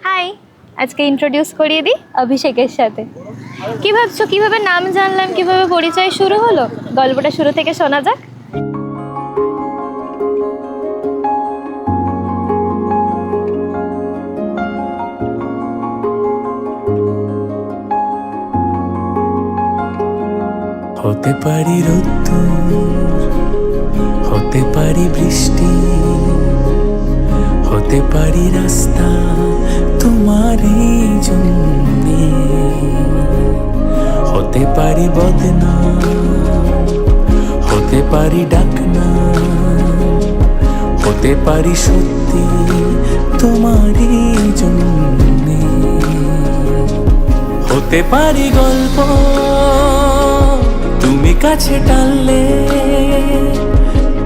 High, আজকে introduce করিয়ে দিই অভিষেকের সাথে। কি ভাবছো কিভাবে নাম জানলাম, কিভাবে পরিচয় শুরু হলো? গল্পটা শুরু থেকে শোনা যাক। হতে পারি রোদ্দুর, হতে পারি বৃষ্টি, হতে পারি রাস্তা তোমারই জন্যে, হতে পারি বদনাম, হতে পারি ডাকনাম, হতে পারি সত্যি তোমারই জন্যে, হতে পারি গল্প তুমি কাছে টানলে,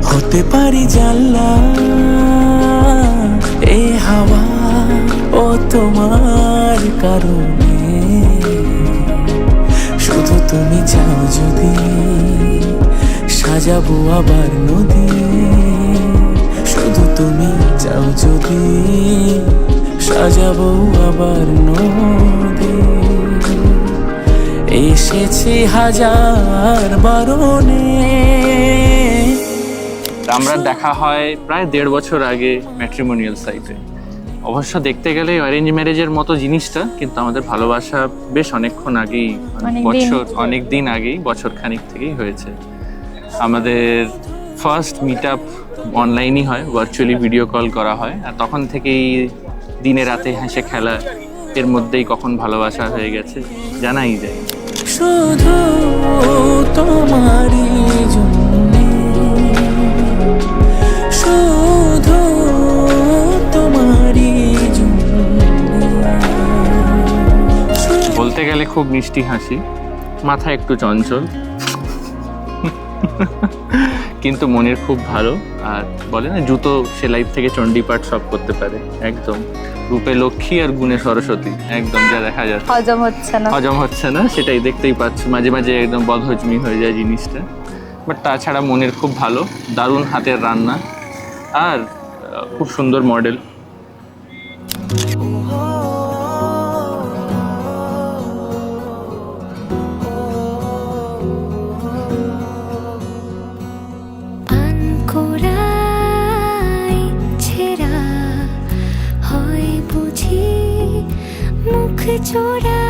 হতে পারি জানলা এ হাওয়া ও তোমার কারণে, শুধু তুমি চাও যদি সাজাবো আবার নদী, শুধু তুমি চাও যদি সাজাবো আবার নদী, এসেছি হাজার বারণে। আমরা দেখা হয় প্রায় 1.5 বছর আগে ম্যাট্রিমোনিয়াল সাইটে। অবশ্য দেখতে গেলে অ্যারেঞ্জ ম্যারেজের মতো জিনিসটা, কিন্তু আমাদের ভালোবাসা বেশ অনেকক্ষণ আগেই, অনেক দিন আগেই, বছর খানিক থেকেই হয়েছে। আমাদের ফার্স্ট মিট আপ অনলাইনই হয়, ভার্চুয়ালি ভিডিও কল করা হয়, আর তখন থেকেই দিনে রাতে হেসে খেলা, এর মধ্যেই কখন ভালোবাসা হয়ে গেছে জানাই যায়। শুধু তোমারই জন্যে, শুধু তোমারই জন্যে। বলতে গেলে খুব মিষ্টি হাসি, মাথা একটু চঞ্চল, কিন্তু মনের খুব ভালো। আর বলে না, জুতো সেলাই থেকে চণ্ডীপাঠ সব করতে পারে। একদম রূপে লক্ষ্মী আর গুণে সরস্বতী, একদম যা দেখা যাচ্ছে। হজম হচ্ছে না সেটাই দেখতেই পাচ্ছি, মাঝে মাঝে একদম বদহজমি হয়ে যায় জিনিসটা। বাট তাছাড়া মনের খুব ভালো, দারুণ হাতের রান্না, আর খুব সুন্দর মডেল। চোরা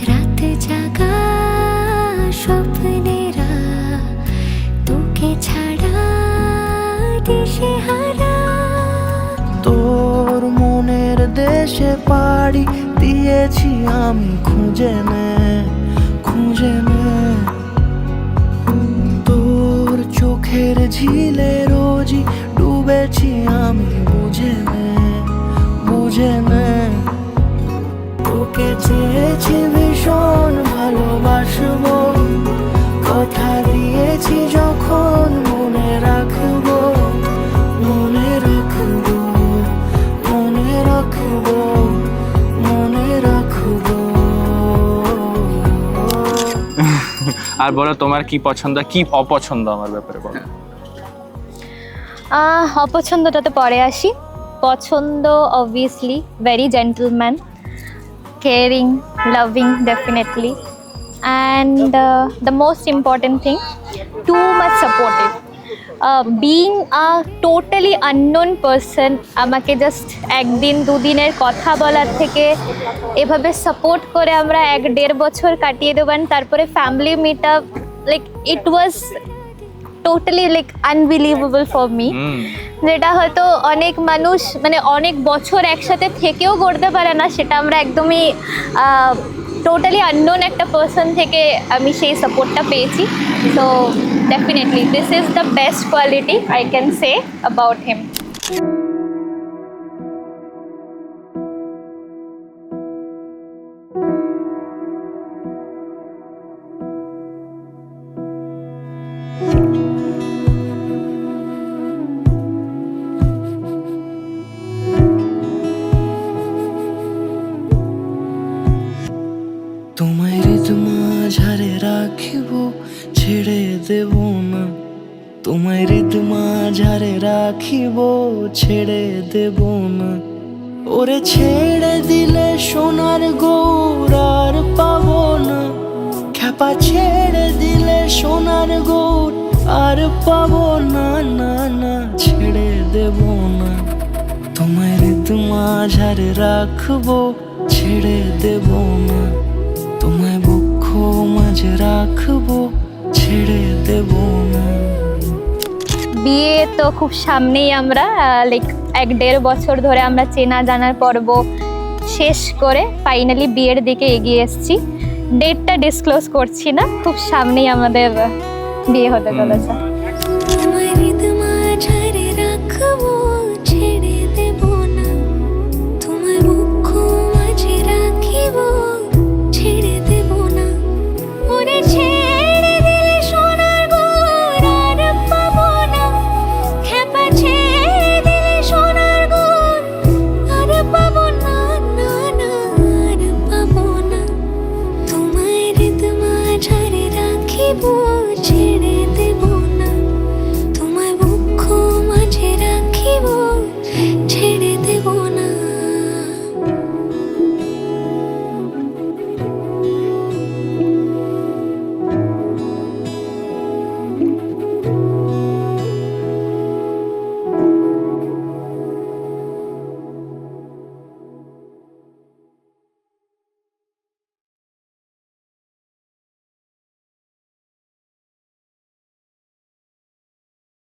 রাত জাগা স্বপ্নেরা, তোকে ছাড়া দেশে হারা, তোর মনের দেশে পাড়ি দিয়েছি আমি খুঁজে নে, খুঁজে নে, তোর চোখের ঝিলে রোজই ডুবেছি আমি, বুঝে নে, বুঝে নে, তোকে চেয়েছি ভীষণ ভালোবাসবো, কথা দিয়েছি যখন মনে রাখবো, মনে রাখবো, মনে রাখবো, মনে রাখবো। আর বলো, তোমার কি পছন্দ কি অপছন্দ আমার ব্যাপারে বলো। অপছন্দটাতে পরে আসি। পছন্দ obviously very gentleman, caring, loving definitely, and the most important thing, too much supportive. Being a totally unknown person, আমাকে জাস্ট একদিন দুদিনের কথা বলার থেকে এভাবে সাপোর্ট করে আমরা 1.5 বছর কাটিয়ে দেবেন, তারপরে family meet up, like it was totally like unbelievable for me, যেটা হয়তো অনেক মানুষ মানে অনেক বছর একসাথে থেকেও করতে পারে না, সেটা আমরা একদমই টোটালি আননোন একটা পার্সন থেকে আমি সেই সাপোর্টটা পেয়েছি। So definitely this is the best quality I can say about him. তোমায় হৃদ মাঝারে রাখিব, ছেড়ে দেব না, তোমায় হৃদ মাঝারে রাখিব, ছেড়ে দেব না। ওরে ছেড়ে দিলে সোনার গৌর আর পাবো না, খ্যাপা ছেড়ে দিলে সোনার গৌর আর পাবো না, না না ছেড়ে দেব না। তোমায় হৃদ মাঝারে রাখবো, ছেড়ে দেব না। তোমায় বক্ষ মাঝে রাখবো, ছেড়ে দেব না। বিয়ে তো খুব সামনেই, আমরা লাইক 1-1.5 বছর ধরে আমরা চেনা জানার পর্ব শেষ করে ফাইনালি বিয়ের দিকে এগিয়ে এসেছি। ডেটটা ডিসক্লোজ করছি না, খুব সামনেই আমাদের বিয়ে হতে চলেছে। তোমায় হৃদ মাঝারে রাখবো, ছেড়ে দেব না। তোমায় বক্ষ মাঝে রাখিব, ছেড়ে দেব না। ওরে ছেড়ে দিলে সোনার গৌর আর পাবো না, খ্যাপা ছেড়ে দিলে সোনার গৌর আর পাবো না, না না আর পাবো না। তোমায় হৃদ মাঝারে রাখিব,